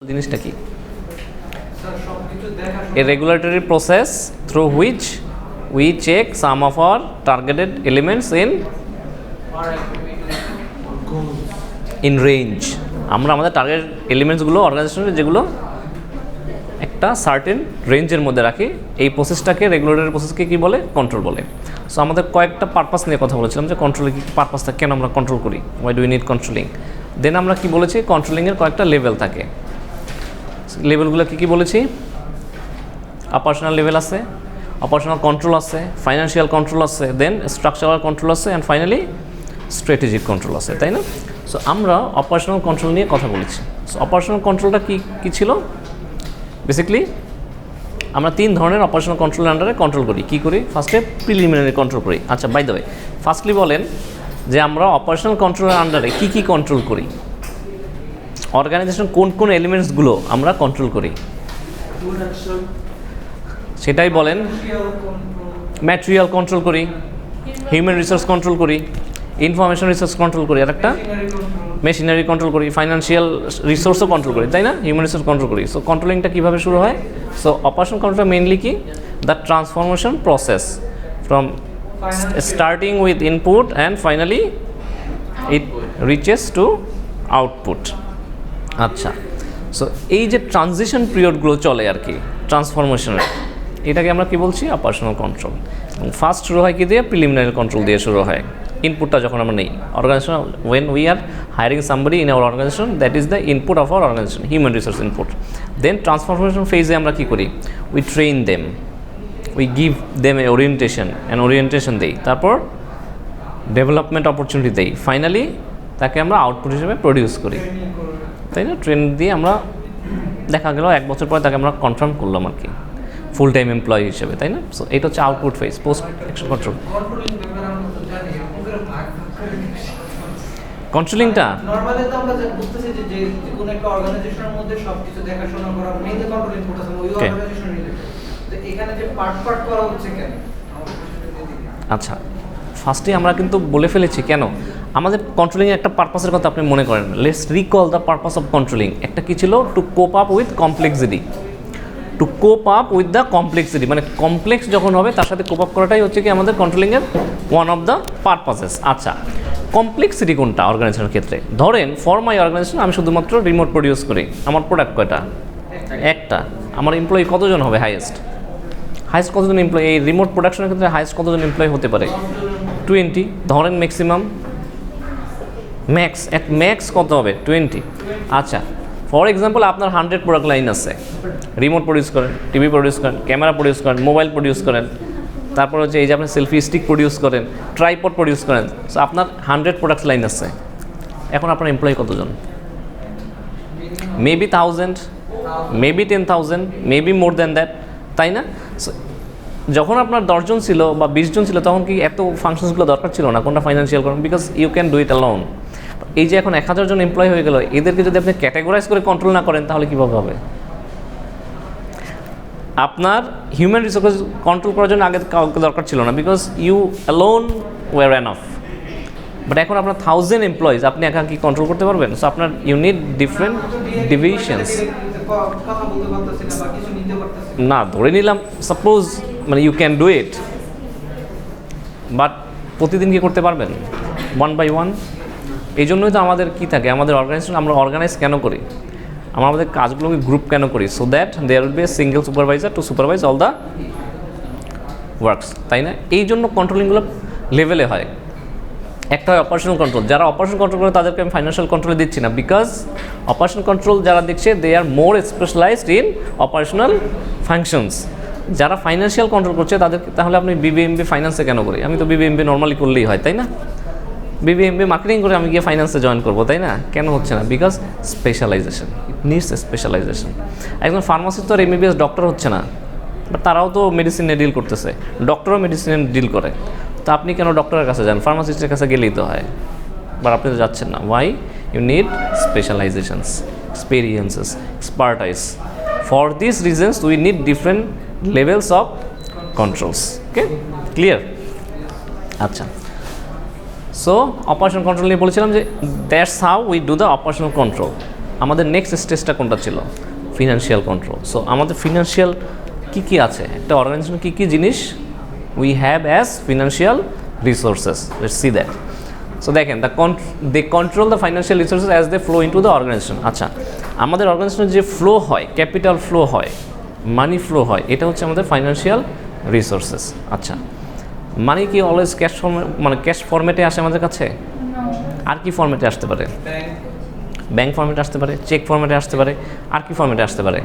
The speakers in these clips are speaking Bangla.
জিনিসটা কি? A regulatory process through which we check some of our targeted elements in range. আমরা আমাদের টার্গেট এলিমেন্টসগুলো অর্গানাইজেশনের যেগুলো একটা সার্টেন রেঞ্জের মধ্যে রাখি, এই প্রসেসটাকে রেগুলেটরি প্রসেসকে কি বলে? কন্ট্রোল বলে। সো আমাদের কয়েকটা পারপাস নিয়ে কথা বলেছিলাম যে কন্ট্রোলের কী পারপাসটা, কেন আমরা কন্ট্রোল করি, why do we need controlling. Then আমরা কি বলেছি, কন্ট্রোলিংয়ের কয়েকটা লেভেল থাকে। লেভেলগুলো কী কী বলেছি? অপারেশনাল লেভেল আছে, অপারেশনাল কন্ট্রোল আছে, ফাইন্যান্সিয়াল কন্ট্রোল আছে, দেন স্ট্রাকচারাল কন্ট্রোল আছে, অ্যান্ড ফাইনালি স্ট্র্যাটেজিক কন্ট্রোল আছে, তাই না? সো আমরা অপারেশনাল কন্ট্রোল নিয়ে কথা বলেছি। সো অপারেশনাল কন্ট্রোলটা কী ছিল? বেসিক্যালি আমরা তিন ধরনের অপারেশনাল কন্ট্রোলের আন্ডারে কন্ট্রোল করি। কী করি? ফার্স্টে প্রিলিমিনারি কন্ট্রোল করি। আচ্ছা, বাই দ্য ওয়ে, ফার্স্টলি বলেন যে আমরা অপারেশনাল কন্ট্রোলের আন্ডারে কী কী কন্ট্রোল করি, অর্গানাইজেশন কোন কোন এলিমেন্টসগুলো আমরা কন্ট্রোল করি সেটাই বলেন। ম্যাটেরিয়াল কন্ট্রোল করি, হিউম্যান রিসোর্স কন্ট্রোল করি, ইনফরমেশন রিসোর্স কন্ট্রোল করি, আর একটা মেশিনারি কন্ট্রোল করি, ফাইন্যান্সিয়াল রিসোর্সও কন্ট্রোল করি, তাই না? হিউম্যান রিসোর্স কন্ট্রোল করি। সো কন্ট্রোলিংটা কীভাবে শুরু হয়? সো অপারেশন কন্ট্রোলটা মেইনলি কি? The transformation process from starting with input and finally it reaches to output. আচ্ছা, সো এই যে ট্রানজিশন পিরিয়ডগুলো চলে আর কি ট্রান্সফরমেশনের, এটাকে আমরা কি বলছি? Operational control. ফার্স্ট শুরু হয় কি দিয়ে? প্রিলিমিনারি কন্ট্রোল দিয়ে শুরু হয়। ইনপুটটা যখন আমরা নেই organization, when we are hiring somebody in our organization, that is the input of our organization, human resource input. Then transformation ফেজে আমরা কী করি? We train them, we give them a orientation দেই, তারপর ডেভেলপমেন্ট অপরচুনিটি দেই, ফাইনালি তাকে আমরা আউটপুট হিসেবে প্রডিউস করি, তাই না? ট্রেন দিয়ে আমরা দেখা গেল 1 বছর পরে তাকে আমরা কনফার্ম করলাম আর কি ফুল টাইম এমপ্লয়ি হিসেবে, তাই না? সো এটা হচ্ছে output phase, post action control. কন্ট্রোলিংটা নরমালি তো আমরা বুঝতেছি যে কোন একটা অর্গানাইজেশনের মধ্যে সবকিছু দেখাশোনা করা মেইনলি কন্ট্রোলিং করতেছে ওই অর্গানাইজেশন রিলেটেড। তো এখানে যে পার্ট করা হচ্ছে কেন? আচ্ছা, ফার্স্টে আমরা কিন্তু বলে ফেলেছি কেন আমাদের কন্ট্রোলিংয়ের একটা পারপাসের কথা আপনি মনে করেন। Let's recall the purpose of controlling. একটা কী ছিল? Two cope up with complexity. Two cope up with the complexity, মানে কমপ্লেক্স যখন হবে তার সাথে কোপ আপ করাটাই হচ্ছে কি আমাদের কন্ট্রোলিংয়ের ওয়ান অফ দ্য পারপাসেস। আচ্ছা, কমপ্লেক্সিটি কোনটা অর্গানাইজেশনের ক্ষেত্রে? ধরেন ফর মাই অর্গানাইজেশন আমি শুধুমাত্র রিমোট প্রডিউস করি, আমার প্রোডাক্ট কয়টা? একটা। আমার এমপ্লয়ি কতজন হবে? হাইয়েস্ট কতজন এমপ্লয়ি? এই রিমোট প্রোডাকশনের ক্ষেত্রে হাইয়েস্ট কতজন এমপ্লয়ি হতে পারে? 20 ধরেন। ম্যাক্সিমাম ম্যাক্স কত হবে? 20। আচ্ছা, ফর এক্সাম্পল আপনার 100 প্রোডাক্ট লাইন আছে, রিমোট প্রডিউস করেন, টিভি প্রডিউস করেন, ক্যামেরা প্রডিউস করেন, মোবাইল প্রডিউস করেন, তারপর হচ্ছে এই যে আপনি সেলফি স্টিক প্রডিউস করেন, ট্রাইপড প্রডিউস করেন। সো আপনার 100 প্রোডাক্ট লাইন আছে। এখন আপনার এমপ্লয়ি কতজন? Maybe 1000, maybe 10,000, maybe more than that, তাই না? সো যখন আপনার 10 জন ছিল বা 20 জন ছিল তখন কি এত ফাংশনসগুলো দরকার ছিল না? কোনটা ফাইন্যান্সিয়াল করেন, because you can do it alone. এই যে এখন 1000 জন এমপ্লয়ি হয়ে গেল, এদেরকে যদি আপনি ক্যাটাগরাইজ করে কন্ট্রোল না করেন তাহলে কীভাবে হবে? আপনার হিউম্যান রিসোর্স কন্ট্রোল করার জন্য আগে কাউকে দরকার ছিল না, because you alone were enough. But এখন আপনার 1000 এমপ্লয়িজ, আপনি একা কি কন্ট্রোল করতে পারবেন? সো আপনার ইউনিট ডিফারেন্ট ডিভিশনস। না, ধরে নিলাম সাপোজ মানে you can do it, but প্রতিদিন কি করতে পারবেন? 1 by 1। এই জন্যই তো আমাদের কী থাকে, আমাদের অর্গানাইজেশন আমরা অর্গানাইজ কেন করি? আমরা আমাদের কাজগুলোকে গ্রুপ কেন করি? So that there will be a single supervisor to supervise all the works, তাই না? এই জন্য কন্ট্রোলিংগুলো লেভেলে হয়। একটা হয় অপারেশনাল কন্ট্রোল। যারা অপারেশন কন্ট্রোল করে তাদেরকে আমি ফাইন্যান্সিয়াল কন্ট্রোলে দিচ্ছি না, বিকজ অপারেশন কন্ট্রোল যারা দেখছে দে আর মোর স্পেশালাইজড ইন অপারেশনাল ফাংশনস। যারা ফাইন্যান্সিয়াল কন্ট্রোল করছে তাদেরকে তাহলে আপনি বিবিএমবি ফাইন্যান্সে কেন করি? আমি তো বিবিএমবি নর্মালি করলেই হয়, তাই না? বিবিএমবি মার্কেটিং করে আমি গিয়ে ফাইন্যান্সে জয়েন করবো, তাই না? কেন হচ্ছে না? Because specialization, it needs specialization. একজন ফার্মাসিস্ট তো আর এমবিবিএস ডক্টর হচ্ছে না, বাট তারাও তো মেডিসিনে ডিল করতেছে, ডক্টরও মেডিসিনে ডিল করে। তো আপনি কেন ডক্টরের কাছে যান? ফার্মাসিস্টের কাছে গেলেই তো হয়, বাট আপনি তো যাচ্ছেন না। Why? You need specialisations, experiences, expertise. For this reasons we need different levels of controls. Okay, clear? আচ্ছা, সো অপারেশন কন্ট্রোল নিয়ে বলেছিলাম যে that's how we do the operational control. আমাদের নেক্সট স্টেজটা কোনটা ছিল? Financial control. সো আমাদের ফিনান্সিয়াল কী আছে, একটা অর্গানাইজেশন কী জিনিস we have as financial resources. Let's see that. So দেখেন they control the financial resources as they flow into the organization. আচ্ছা, আমাদের অর্গানাইজেশনের যে ফ্লো হয়, ক্যাপিটাল ফ্লো হয়, মানি ফ্লো হয়, এটা হচ্ছে আমাদের ফাইন্যান্সিয়াল রিসোর্সেস। আচ্ছা, মানি কি অলওয়েজ ক্যাশ মানে ক্যাশ ফরম্যাটে আসে আমাদের কাছে? আর কি ফরম্যাটে আসতে পারে? ব্যাংক ফরম্যাটে আসতে পারে, চেক ফরম্যাটে আসতে পারে, আর কি ফরম্যাটে আসতে পারে?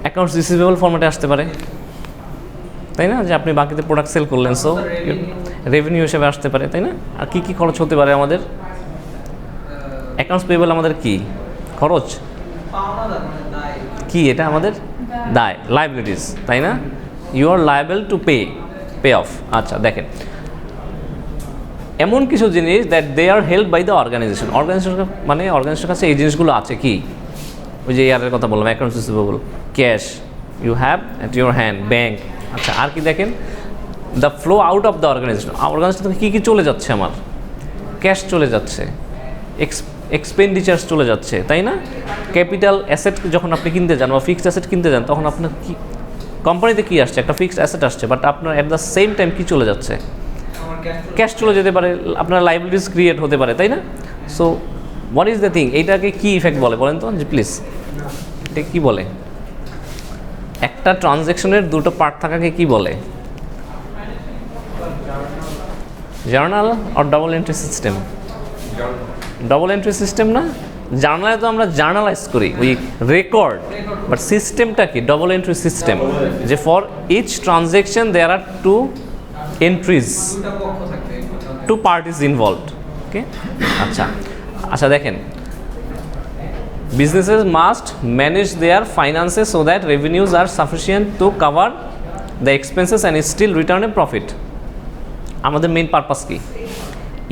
অ্যাকাউন্টস রিসিভেবল ফরম্যাটে আসতে পারে, তাই না? যে আপনি বাকিতে প্রোডাক্ট সেল করলেন, সো রেভিনিউ হিসেবে আসতে পারে, তাই না? আর কি কি খরচ হতে পারে আমাদের? অ্যাকাউন্টস পেয়েবল আমাদের কি খরচ? কি এটা আমাদের দায়, লাইবিলিটিস, তাই না? You are liable to pay off. আচ্ছা দেখেন, এমন কিছু জিনিস that they are help by the organization. মানে অর্গানাইজেশনের কাছে এই জিনিসগুলো আছে কি? ওই যে ইয়ারের কথা বললাম, accounts receivable, cash you have at your hand, bank. আচ্ছা, আর কি দেখেন? The flow out of the organization. Organization থেকে কী কী চলে যাচ্ছে? আমার ক্যাশ চলে যাচ্ছে, এক্সপেন্ডিচার্স চলে যাচ্ছে, তাই না? ক্যাপিটাল অ্যাসেট যখন আপনি কিনতে যান বা ফিক্সড অ্যাসেট কিনতে যান, তখন আপনার কি কোম্পানিতে কী আসছে? একটা ফিক্সড অ্যাসেট আসছে, বাট আপনার অ্যাট দ্য সেম টাইম কী চলে যাচ্ছে? ক্যাশ চলে যেতে পারে, আপনার লাইবিলিটিস ক্রিয়েট হতে পারে, তাই না? So what is the thing? এইটাকে কী ইফেক্ট বলে বলেন তো, যে প্লিজ এটা কী বলে? একটা ট্রানজ্যাকশনের দুটো পার্ট থাকাকে কি বলে? জার্নাল আর double entry system? Double entry system না? জার্নালে তো আমরা জার্নালাইজ করি, উই রেকর্ড, বাট সিস্টেমটা কি? ডবল এন্ট্রি সিস্টেম, যে for each transaction there are two entries, two parties involved. Okay, আচ্ছা আচ্ছা দেখেন, businesses must manage their finances so that revenues are sufficient to cover the expenses and still return a profit. আমাদের মেইন পারপাস কি?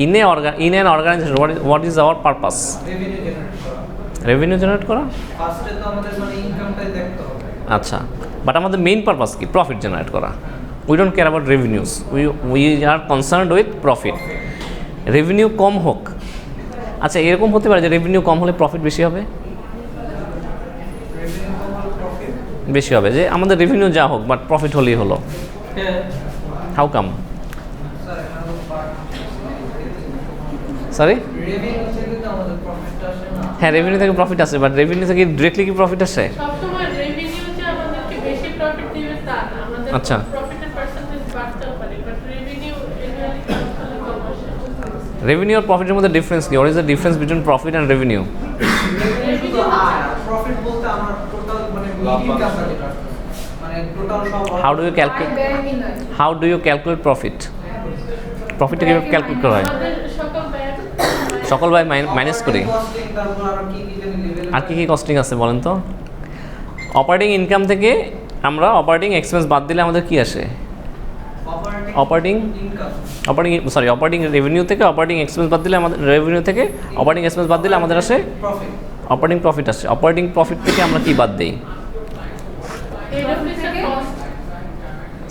in an organization what is our purpose? Revenue generate করা। ফার্স্টে তো আমাদের মানে ইনকামটাই দেখতে হবে। আচ্ছা, বাট আমাদের মেইন পারপাস কি? প্রফিট জেনারেট করা। We don't care about revenues, we are concerned with profit. Revenue কম হোক, আচ্ছা এরকম হতে পারে যে রেভিনিউ কম হলে প্রফিট বেশি হবে? বেশি হবে, যে আমাদের রেভিনিউ যা হোক বাট প্রফিট হলেই হলো। How come? সরি, হ্যাঁ রেভিনিউ থেকে প্রফিট আসে, বাট রেভিনিউ থেকে ডিরেক্টলি কি প্রফিট আসে? আচ্ছা, রেভিনিউ আর প্রফিটের মধ্যে ডিফারেন্স কি? What is the difference between profit and revenue? Profit বলতে আমার টোটাল মানে ইনকাম মানে টোটাল সব। How do you calculate profit? প্রফিটটা কিভাবে ক্যালকুলেট করা হয়? সকল ব্যয় মাইনাস করি। আর কি কি কস্টিং আছে বলেন তো? অপারেটিং ইনকাম থেকে আমরা অপারেটিং এক্সপেন্স বাদ দিলে আমাদের কি আসে? অপারেটিং রেভিনিউ থেকে অপারেটিং এক্সপেন্স বাদ দিলে আমাদের রেভিনিউ থেকে অপারেটিং এক্সপেন্স বাদ দিলে আমাদের আসে অপারেটিং প্রফিট আসে। অপারেটিং প্রফিট থেকে আমরা কি বাদ দিই?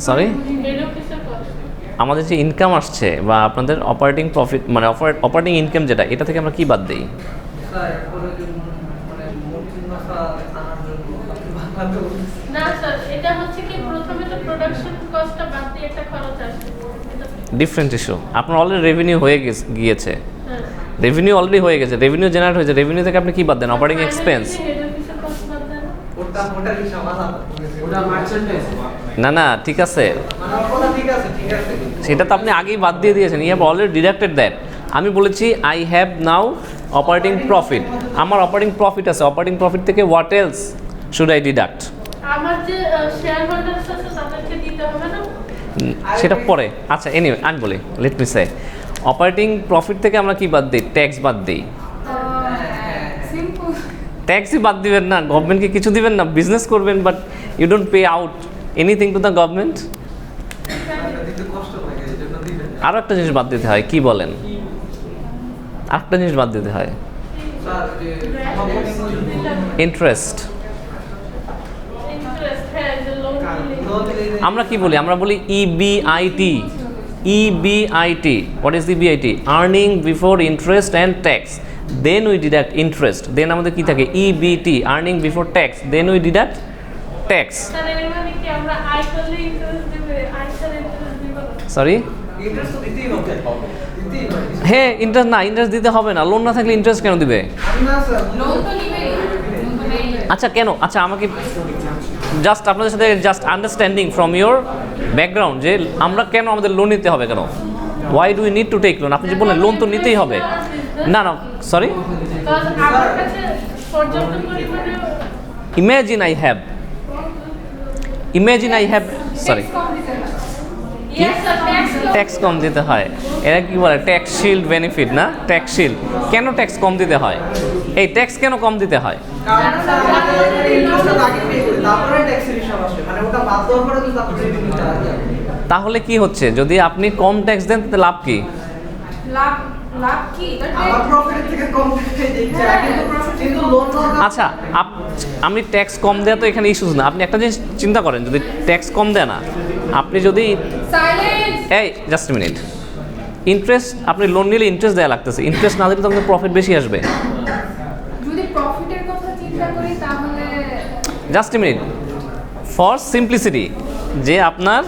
সরি, আমাদের যে ইনকাম আসছে বা আপনাদের অপারেটিং প্রফিট মানে অপারেটিং ইনকাম যেটা, এটা থেকে আমরা কি বাদ দিই? Different issue. আপনার অলরেডি রেভিনিউ হয়ে গিয়েছে, রেভিনিউ অলরেডি হয়ে গেছে, রেভিনিউ জেনারেট হয়েছে, রেভিনিউ থেকে আপনি কি বাদ দেন? Operating expense. না না ঠিক আছে, সেটা তো আপনি আগেই বাদ দিয়ে দিয়েছেন। You have already deducted that. আমি বলেছি I have now operating profit, আমার অপারেটিং প্রফিট আছে, অপারেটিং প্রফিট থেকে what else should I deduct? আমার যে শেয়ার হোল্ডার্স আছে তাদেরকে দিতে হবে না? সেটা পরে। আচ্ছা এনিওয়ে আমি বলি, লেট মি সে, অপারেটিং প্রফিট থেকে আমরা কি বাদ দিই? ট্যাক্স বাদ দিই। ট্যাক্সই বাদ দিবেন না, গভর্নমেন্টকে কিছু দিবেন না, বিজনেস করবেন, but you don't pay out anything to the government. আরও একটা জিনিস বাদ দিতে হয়, কি বলেন? আরেকটা জিনিস বাদ দিতে হয়, ইন্টারেস্ট। আমরা কি বলি? আমরা বলি EBIT. EBIT, what is EBIT? Earning before interest and tax. Then we deduct interest, then আমাদের কি থাকে EBT earning before tax, then we deduct tax. Sir এর মানে কি আমরা আয় করলে ইন্টারেস্ট দিবে, আয় ছাড়া ইন্টারেস্ট দিবে না? সরি, ইন্টারেস্ট তো দিতেই হবে, দিতেই হবে। হ্যাঁ ইন্টারেস্ট না, ইন্টারেস্ট দিতে হবে না, লোন না থাকলে ইন্টারেস্ট কেন দিবে? না স্যার, লোন তো নিবে, লোন তো নেই। আচ্ছা কেন, আচ্ছা আমাকে জাস্ট আপনাদের সাথে just understanding from your background যে আমরা কেন আমাদের লোন নিতে হবে কেন, why do we need to take loan? আপনি যে বললেন লোন তো নিতেই হবে, না না সরি, কারণ আমার কাছে পর্যাপ্ত পরিমাণে imagine I have sorry yes sir tax কম দিতে হয়, এরা কি বলে ট্যাক্স শিল্ড বেনিফিট না, ট্যাক্স শিল্ড। কেন ট্যাক্স কম দিতে হয়, এই ট্যাক্স কেন কম দিতে হয়? কারণ স্যার আমাদের এখানে ইন্টারেস্টটা আগে পে করি, তারপরে ট্যাক্সের হিসাব আসে, মানে ওটা বাদ দেওয়ার পরে তো তারপরে রেভিনিউটা আসে। তাহলে কি হচ্ছে, যদি আপনি কম ট্যাক্স দেন তাতে লাভ কি? লাভ লাভ কি? আমার প্রফিট থেকে কম দিতে দিচ্ছে, কিন্তু লোন আচ্ছা আমি ট্যাক্স কম দেওয়া তো এখানে ইস্যুস না, আপনি একটা জিনিস চিন্তা করেন, যদি ট্যাক্স কম দেয় না, আপনি যদি সাইলেন্স এই জাস্ট মিনিট, ইন্টারেস্ট আপনি লোন নিলে ইন্টারেস্ট দেওয়া লাগতেছে, ইন্টারেস্ট না দিলে তো আপনার প্রফিট বেশি আসবে। যদি প্রফিটের কথা চিন্তা করি তাহলে জাস্ট মিনিট, ফর সিম্পলিসিটি, যে আপনার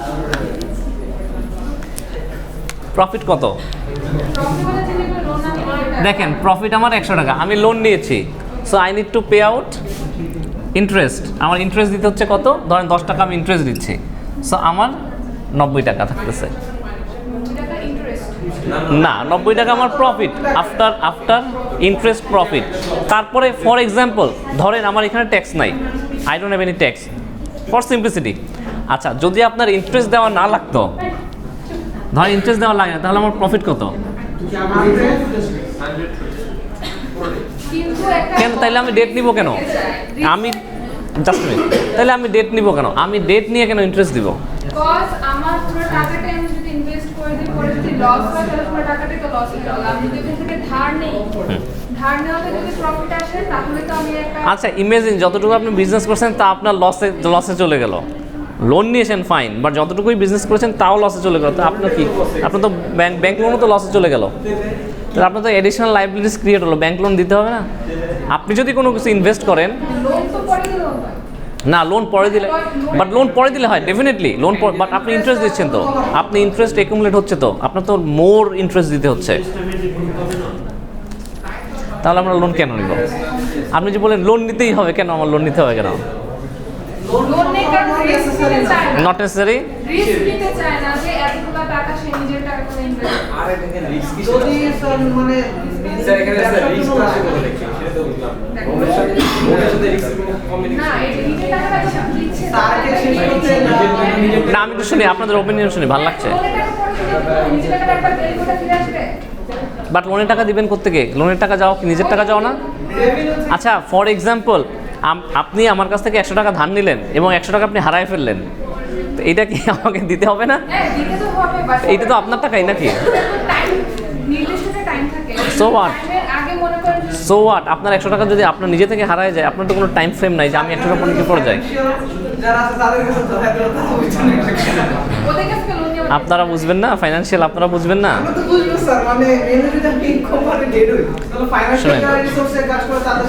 প্রফিট কত প্রফিট কথা চিন্তা করে লোন না নিলে দেখেন, প্রফিট আমার 100 টাকা, আমি লোন নিয়েছি, so I need to pay out interest, আমার ইন্টারেস্ট দিতে হচ্ছে কত, ধরেন 10 টাকা আমি ইন্টারেস্ট দিচ্ছি, সো আমার 90 টাকা থাকতেছে, টাকা ইন্টারেস্ট না 90 টাকা আমার প্রফিট আফটার ইন্টারেস্ট প্রফিট। তারপরে ফর এক্সাম্পল ধরেন আমার এখানে ট্যাক্স নাই, I don't have any tax, for simplicity. আচ্ছা যদি আপনার ইন্টারেস্ট দেওয়া না লাগতো, ধরেন ইন্টারেস্ট দেওয়া লাগে না, তাহলে আমার প্রফিট কত? কিন্তু একটা কেন তাইলে আমি ডেট নিব কেন? আমি জাস্ট মিনিট, তাহলে আমি ডেট নিব কেন? আমি ডেট নিয়ে কেন ইন্টারেস্ট দিব? কজ আমার পুরো টাকাটা আমি যদি ইনভেস্ট করে দিই, পরে যদি লস হয় তাহলে পুরো টাকাটাই তো লস হয়ে গেল। আমি যদি এখান থেকে ধার নেই, ধার নেওয়াতে যদি প্রফিট আসে তাহলে তো আমি একটা আচ্ছা ইমেজিন যতটুকু আপনি বিজনেস করছেন তা আপনার লসে চলে গেল, লোন নিয়েছেন ফাইন, বাট যতটুকুই বিজনেস করেছেন তাও লসে চলে গেল, তো আপনার কি, আপনার তো ব্যাংক লোনও তো লসে চলে গেল, তাহলে আপনার তো এডিশনাল লাইবিলিটিস ক্রিয়েট হলো, ব্যাংক লোন দিতে হবে না? আপনি যদি কোনো কিছু ইনভেস্ট করেন, লোন তো পরে দিলেও হয়। না লোন পরে দিলে, বাট লোন পরে দিলে হয় ডেফিনেটলি লোন, বাট আপনি ইন্টারেস্ট দিচ্ছেন তো, আপনি ইন্টারেস্ট অ্যাকুমুলেট হচ্ছে তো, আপনার তো মোর ইন্টারেস্ট দিতে হচ্ছে, তাহলে আমরা লোন কেন নিব? আপনি যে বলেন লোন নিতেই হবে, কেন আমার লোন নিতে হবে কেন? লোন নেই কারণ রিস্ক নিতে চায় না। Not necessary. রিস্ক নিতে চায় না যে এতগুলো টাকা সে নিজের টাকা করে ইনভেস্ট আর এখানে রিস্ক যদি স্যার মানে স্যার এখানে স্যার রিস্ক আছে বলে দেখছি সেটা তো বুঝলাম ওদের সাথে রিস্ক না, কমিউনিকেশন এই যে নিজের টাকাটা যখন দিচ্ছে তারকে শেষ করতে না আমি তো শুনি আপনাদের ওপিনিয়ন শুনি, ভালো লাগছে, লোনের টাকা পরে দিলে নিজের টাকাটা একবার বের করে ফিরে আসবে। বাট লোনের টাকা দিবেন কোত্থেকে? লোনের টাকা যাও কি নিজের টাকা যাও না? আচ্ছা ফর এক্সাম্পল আপনি আমার কাছ থেকে 100 টাকা ধার নিলেন এবং 100 টাকা আপনি হারায় ফেললেন, তো এইটা কি আমাকে দিতে হবে না? হ্যাঁ দিতে তো হবে, বাট এইটা তো আপনার টাকাই নাকি? টাইম নির্দিষ্ট টাইম থাকে। So what? টাইমের আগে মনে করেন সো হোয়াট, আপনার 100 টাকা যদি আপনার নিজে থেকে হারায় যায়, আপনার তো কোনো টাইম ফ্রেম নাই যে আমি 100 টাকা নিতে পড়ে যাই। যারা আছে তাদের কাছে তো হয়তো তারা বুঝছেন ওদের কাছ থেকে লোন নিয়ে আপনারা বুঝবেন না, ফাইন্যান্সিয়াল আপনারা বুঝবেন না। আমরা তো বুঝবো স্যার, মানে মেনলি যদি আপনি ইনকাম মানে ডেড হই তাহলে ফাইনান্সিয়াল শোনেন। রিসোর্সে কাজ করে তাদের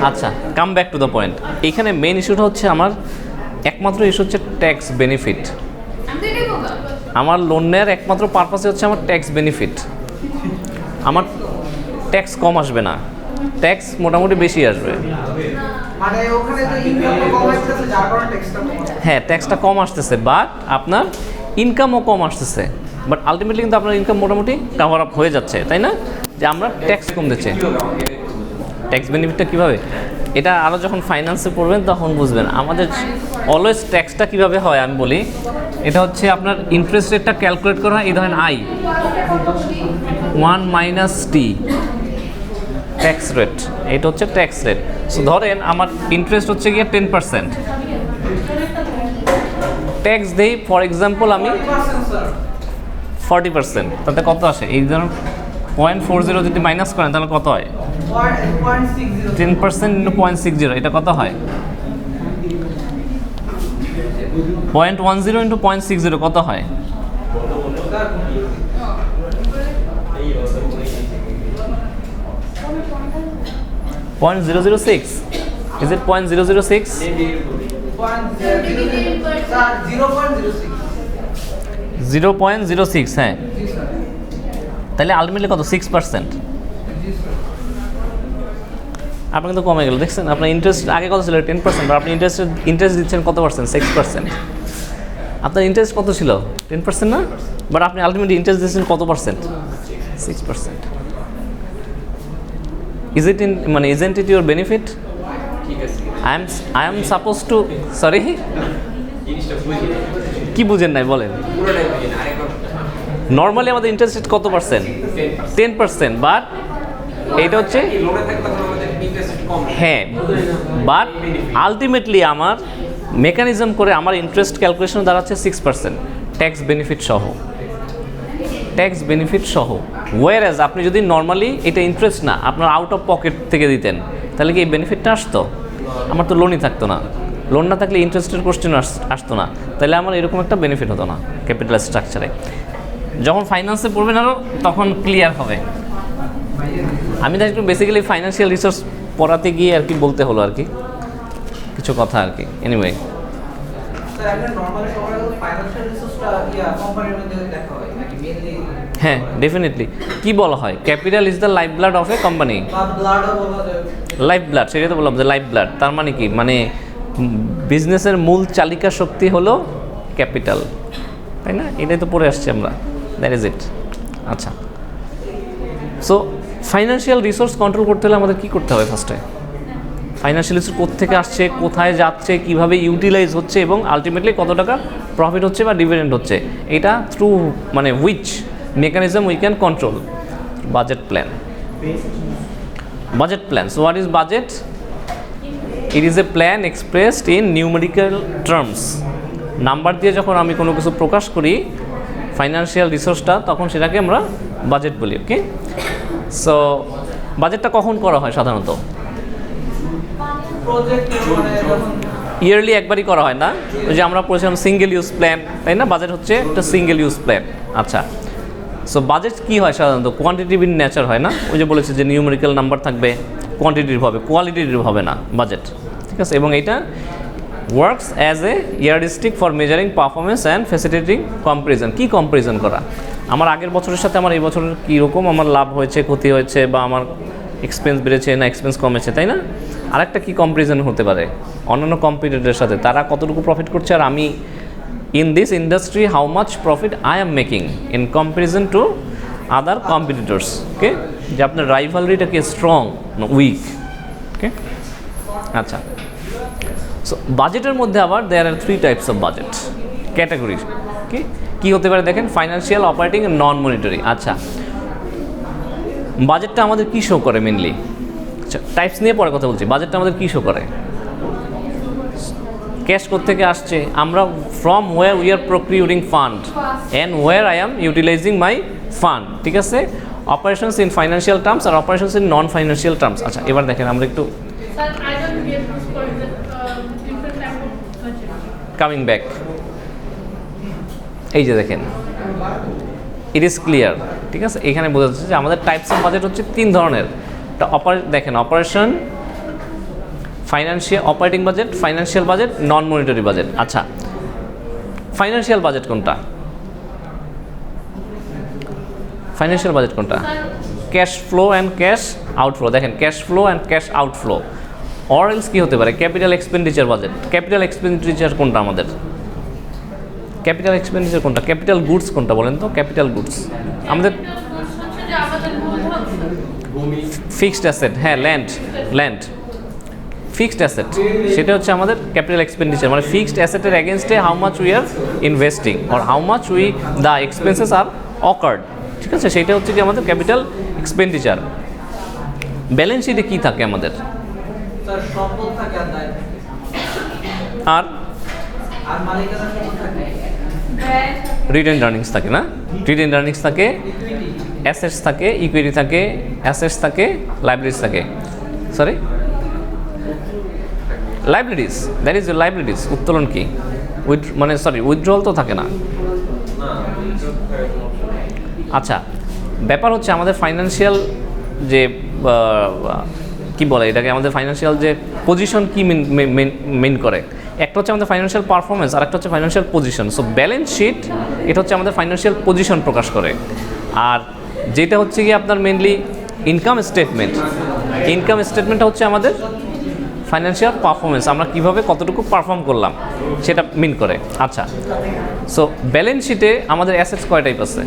আচ্ছা come back to the point, এখানে মেইন ইস্যুটা হচ্ছে আমার একমাত্র ইস্যু হচ্ছে ট্যাক্স বেনিফিট। আমি তো এটাই বললাম। আমার লোন নেওয়ার একমাত্র পারপাসই হচ্ছে আমার ট্যাক্স বেনিফিট, আমার ট্যাক্স কম আসবে না, ট্যাক্স মোটামুটি বেশি আসবে। মানে ওখানে যে ইনকাম কম আসছে যার কারণে ট্যাক্সটা কম আসছে। হ্যাঁ ট্যাক্সটা কম আসতেছে, বাট আপনার ইনকামও কম আসতেছে, বাট আলটিমেটলি কিন্তু আপনার ইনকাম মোটামুটি কাভার আপ হয়ে যাচ্ছে, তাই না? যে আমরা ট্যাক্স কম দিচ্ছি। ট্যাক্স বেনিফিটটা কীভাবে, এটা আরও যখন ফাইন্যান্সে পড়বেন তখন বুঝবেন। আমাদের অলওয়েজ ট্যাক্সটা কীভাবে হয় আমি বলি, এটা হচ্ছে আপনার ইন্টারেস্ট রেটটা ক্যালকুলেট করা হয়, এই ধরেন I 1 minus T tax rate, এটা হচ্ছে ট্যাক্স রেট। সো ধরেন আমার ইন্টারেস্ট হচ্ছে গিয়ে 10%, ট্যাক্স দেই ফর এক্সাম্পল আমি 40%, তাতে কত আসে? এই ধরুন 0.40 যদি মাইনাস করেন তাহলে কত হয়? 0.60 10% ইন্টু 0.60, এটা কত হয়? 0.10 ইন্টু 0.60 কত হয়? 0.006? Is it 0.006? 0.06, হ্যাঁ। তাহলে আলটিমেটলি কত? 6%। আপনার কিন্তু কমে গেল, দেখছেন? আপনার ইন্টারেস্ট আগে কত ছিল? 10%, আর আপনি ইন্টারেস্ট দিচ্ছেন কত পার্সেন্ট? 6%। আপনার ইন্টারেস্ট কত ছিল? 10% না? বাট আপনি আলটিমেটলি ইন্টারেস্ট দিচ্ছেন কত percent? 6%। Isn't it your benefit? I am supposed to, sorry, কি বুঝেন নাই বলেন? নর্মালি আমাদের ইন্টারেস্ট রেট কত পার্সেন্ট? 10%, বাট এইটা হচ্ছে হ্যাঁ, বাট আলটিমেটলি আমার মেকানিজম করে আমার ইন্টারেস্ট ক্যালকুলেশন দাঁড়াচ্ছে 6%, ট্যাক্স বেনিফিট সহ। ওয়ারএজ আপনি যদি নর্মালি এটা ইন্টারেস্ট না, আপনার আউট অফ পকেট থেকে দিতেন, তাহলে কি এই বেনিফিটটা আসতো? আমার তো লোনই থাকতো না। লোন না থাকলে ইন্টারেস্টের কোশ্চেন আসতো না, তাহলে আমার এরকম একটা বেনিফিট হতো না ক্যাপিটাল স্ট্রাকচারে। যখন ফাইন্যান্সে পড়বেন আরও তখন ক্লিয়ার হবে। আমি তো একটু বেসিক্যালি ফাইন্যান্সিয়াল রিসোর্স পড়াতে গিয়ে আর কি বলতে হলো আর কি কিছু কথা আর কি। এনিওয়ে, হ্যাঁ ডেফিনেটলি। কি বলা হয়? Capital is the life blood of a company. Life blood, সেটাই তো বললাম যে লাইফ ব্লাড। তার মানে কি? মানে বিজনেসের মূল চালিকা শক্তি হলো ক্যাপিটাল, তাই না? এটাই তো পড়ে আসছি আমরা। That is it. আচ্ছা, সো ফাইন্যান্সিয়াল রিসোর্স কন্ট্রোল করতে হলে আমাদের কী করতে হবে? ফার্স্টে ফাইন্যান্সিয়াল রিসোর্স কোত্থেকে আসছে, কোথায় যাচ্ছে, কীভাবে ইউটিলাইজ হচ্ছে এবং আলটিমেটলি কত টাকা প্রফিট হচ্ছে বা ডিভিডেন্ড হচ্ছে, এটা থ্রু মানে which mechanism we can control? Budget plan. So what is budget? It is a plan expressed in numerical terms. Number দিয়ে যখন আমি কোনো কিছু প্রকাশ করি ফাইন্যান্সিয়াল রিসোর্সটা, তখন সেটাকে আমরা বাজেট বলি। ওকে, সো বাজেটটা কখন করা হয় সাধারণত? ইয়ারলি একবারই করা হয় না? ওই যে আমরা পড়েছিলাম সিঙ্গেল ইউজ প্ল্যান, তাই না? বাজেট হচ্ছে একটা সিঙ্গেল ইউজ প্ল্যান। আচ্ছা, সো বাজেট কী হয় সাধারণত? কোয়ান্টিটিভ ইন নেচার হয় না? ওই যে বলেছে যে নিউমেরিক্যাল নাম্বার থাকবে, কোয়ান্টিটিভ হবে, কোয়ালিটিভ হবে না বাজেট, ঠিক আছে? এবং এটা works as a yardstick for measuring performance and facilitating comparison. কী কম্পারিজন করা? আমার আগের বছরের সাথে আমার এই বছরের কীরকম আমার লাভ হয়েছে, ক্ষতি হয়েছে, বা আমার এক্সপেন্স বেড়েছে না এক্সপেন্স কমেছে, তাই না? আরেকটা কী কম্পারিজন হতে পারে? অন্যান্য কম্পিটিটরের সাথে তারা কতটুকু প্রফিট করছে, আর আমি in this industry how much profit I am making in comparison to other competitors. Okay, যে আপনার রাইভালরিটা কি স্ট্রং না উইক? ওকে, আচ্ছা, সো বাজেটের মধ্যে আবার দেয়ার আর 3 টাইপস অফ বাজেট ক্যাটাগরি। ওকে, কী হতে পারে দেখেন? ফাইন্যান্সিয়াল, অপারেটিং, নন মনিটারি। আচ্ছা, বাজেটটা আমাদের কী শো করে মেনলি? আচ্ছা, টাইপস নিয়ে পরে কথা বলছি। বাজেটটা আমাদের কী শো করে? ক্যাশ কোত্থেকে আসছে? আমরা from where we are procuring fund and where I am utilizing my fund, ঠিক আছে? অপারেশনস ইন ফাইন্যান্সিয়াল টার্মস আর operations in non financial terms. আচ্ছা, এবার দেখেন আমরা একটু কামিং ব্যাক। এই যে দেখেন, ইট ইজ ক্লিয়ার, ঠিক আছে? এখানে বোঝা যাচ্ছে যে আমাদের টাইপস অফ বাজেট হচ্ছে 3 ধরনের। দেখেন, operation, financial, operating budget, financial budget, non monetary budget. আচ্ছা, ফাইন্যান্সিয়াল বাজেট কোনটা? ফাইন্যান্সিয়াল বাজেট কোনটা? Cash flow and cash outflow. দেখেন, cash flow and cash outflow. Or else কী হতে পারে? Capital expenditure budget. Capital expenditure কোনটা আমাদের? ক্যাপিটাল এক্সপেন্ডিচার কোনটা? ক্যাপিটাল গুডস কোনটা বলেন তো? ক্যাপিটাল গুডস আমাদের ফিক্সড অ্যাসেট, হ্যাঁ, ল্যান্ড ফিক্সড অ্যাসেট, সেটা হচ্ছে আমাদের ক্যাপিটাল এক্সপেন্ডিচার। মানে ফিক্সড অ্যাসেটের এগেনস্টে how much we are investing or how much the expenses are occurred, ঠিক আছে? সেটা হচ্ছে কি আমাদের ক্যাপিটাল এক্সপেন্ডিচার। ব্যালেন্স শিটে কী থাকে আমাদের? আর রিটেন্ড আর্নিংস থাকে না? রিটেন্ড আর্নিংস থাকে, অ্যাসেটস থাকে, ইকুইটি থাকে, অ্যাসেটস থাকে, লাইবিলিটিস থাকে। Sorry, liabilities, that is liabilities. উত্তোলন কি? উইথড্রল তো থাকে না। আচ্ছা, ব্যাপার হচ্ছে আমাদের ফাইন্যান্সিয়াল যে কি বলে এটাকে, আমাদের ফাইন্যান্সিয়াল যে পজিশন কি মেন করে। একটা হচ্ছে আমাদের ফাইন্যান্সিয়াল পারফরমেন্স, আর একটা হচ্ছে financial position. So balance sheet এটা হচ্ছে আমাদের ফাইন্যান্সিয়াল পজিশন প্রকাশ করে। আর যেটা হচ্ছে কি আপনার মেনলি ইনকাম স্টেটমেন্ট, ইনকাম স্টেটমেন্টটা হচ্ছে আমাদের ফাইন্যান্সিয়াল পারফরমেন্স, আমরা কীভাবে কতটুকু পারফর্ম করলাম সেটা মিন করে। আচ্ছা, সো ব্যালেন্স শিটে আমাদের অ্যাসেটস কয় টাইপ আছে?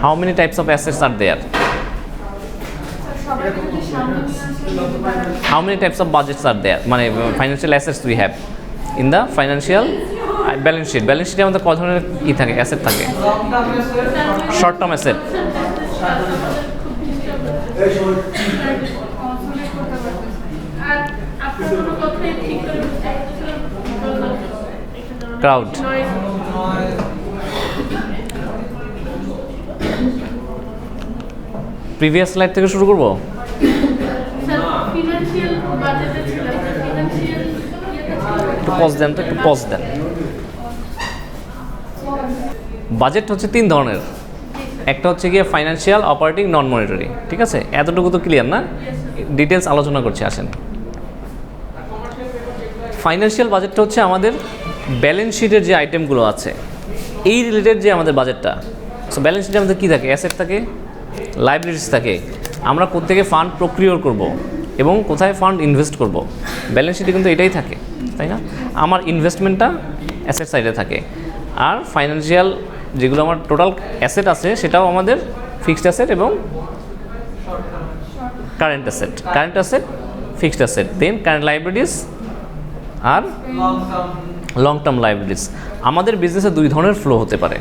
How many types of assets are there? How many types of budgets are there? মানে financial assets we have in the financial balance sheet. Balance sheet আমাদের কত ধরনের কি থাকে, অ্যাসেট থাকে? Short term asset, crowd, previous slide থেকে শুরু করব। একটু পজ দেন তো, একটু পজ দেন। বাজেট হচ্ছে তিন ধরনের, একটা হচ্ছে গিয়ে ফাইন্যান্সিয়াল, অপারেটিং, নন মনিটারি। ঠিক আছে, এতটুকু তো ক্লিয়ার না? ডিটেলস আলোচনা করছি, আসেন। ফাইন্যান্সিয়াল বাজেটটা হচ্ছে আমাদের ব্যালেন্স শিটের যে আইটেমগুলো আছে এই রিলেটেড যে আমাদের বাজেটটা। সো ব্যালেন্স শিটে আমাদের কী থাকে? অ্যাসেট থাকে, লাইবিলিটিস থাকে, আমরা কোত্থেকে ফান্ড প্রক্রিয়র করব এবং কোথায় ফান্ড ইনভেস্ট করব। ব্যালেন্স শিটে কিন্তু এটাই থাকে, তাই না? আমার ইনভেস্টমেন্টটা অ্যাসেট সাইডে থাকে, আর ফাইন্যান্সিয়াল যেগুলো আমার টোটাল অ্যাসেট আছে সেটাও আমাদের ফিক্সড অ্যাসেট এবং current asset, current asset, fixed asset, then current liabilities আর লং টার্ম লাইবিলিটিস। আমাদের বিজনেসে দুই ধরনের ফ্লো হতে পারে।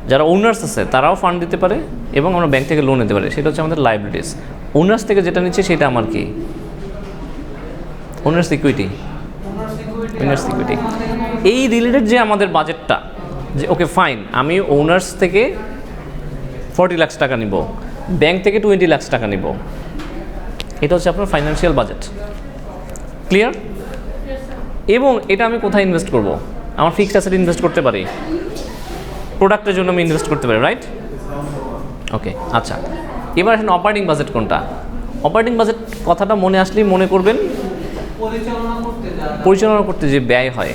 যারা ওনার্স আছে তারাও ফান্ড দিতে পারে এবং আমরা ব্যাংক থেকে লোন নিতে পারি, সেটা হচ্ছে আমাদের লাইবিলিটিস। ওনার্স থেকে যেটা নিচ্ছে সেটা আমার কি? Owners equity, owners equity. এই রিলেটেড যে আমাদের বাজেটটা, যে ওকে ফাইন, আমি ওনার্স থেকে 40 লাখ টাকা নিব, ব্যাংক থেকে 20 লাখ টাকা নিব, এটা হচ্ছে আপনার ফাইন্যান্সিয়াল বাজেট। ক্লিয়ার? এবং এটা আমি কোথায় ইনভেস্ট করব? আমার ফিক্সড অ্যাসেট ইনভেস্ট করতে পারি, প্রোডাক্টের জন্য আমি ইনভেস্ট করতে পারি, রাইট? ওকে, আচ্ছা, এবার আসেন অপারেটিং বাজেট কোনটা। অপারেটিং বাজেট কথাটা মনে আসলেই মনে করবেন পরিচালনা করতে যে ব্যয় হয়,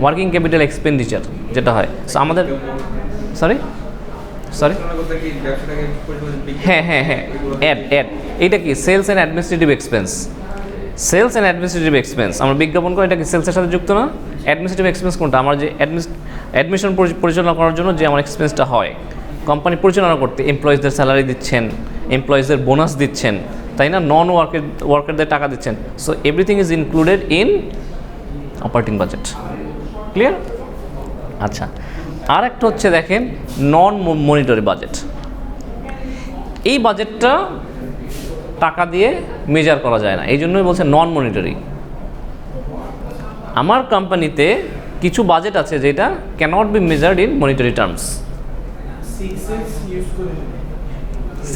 ওয়ার্কিং ক্যাপিটাল এক্সপেন্ডিচার যেটা হয়। সো আমাদের সরি হ্যাঁ এইটা কি? Sales and administrative expense. Sales and administrative expense আমরা বিজ্ঞাপন করি, এটা কি সেলসের সাথে যুক্ত না? অ্যাডমিনিস্ট্রেটিভ এক্সপেন্স কোনটা? আমার যে অ্যাডমিশন পরিচালনা করার জন্য যে আমার এক্সপেন্সটা হয়, কোম্পানি পরিচালনা করতে এমপ্লয়িজদের স্যালারি দিচ্ছেন, এমপ্লয়িজদের বোনাস দিচ্ছেন, তাই না? নন ওয়ার্কারদের টাকা দিচ্ছেন। So everything is included in operating budget. Clear? আচ্ছা, আর একটা হচ্ছে দেখেন নন মনিটারি বাজেট। এই বাজেটটা টাকা দিয়ে মেজার করা যায় না, এই জন্যই বলছে নন মনিটারি। আমার কোম্পানিতে কিছু বাজেট আছে যেটা cannot be measured in monetary terms.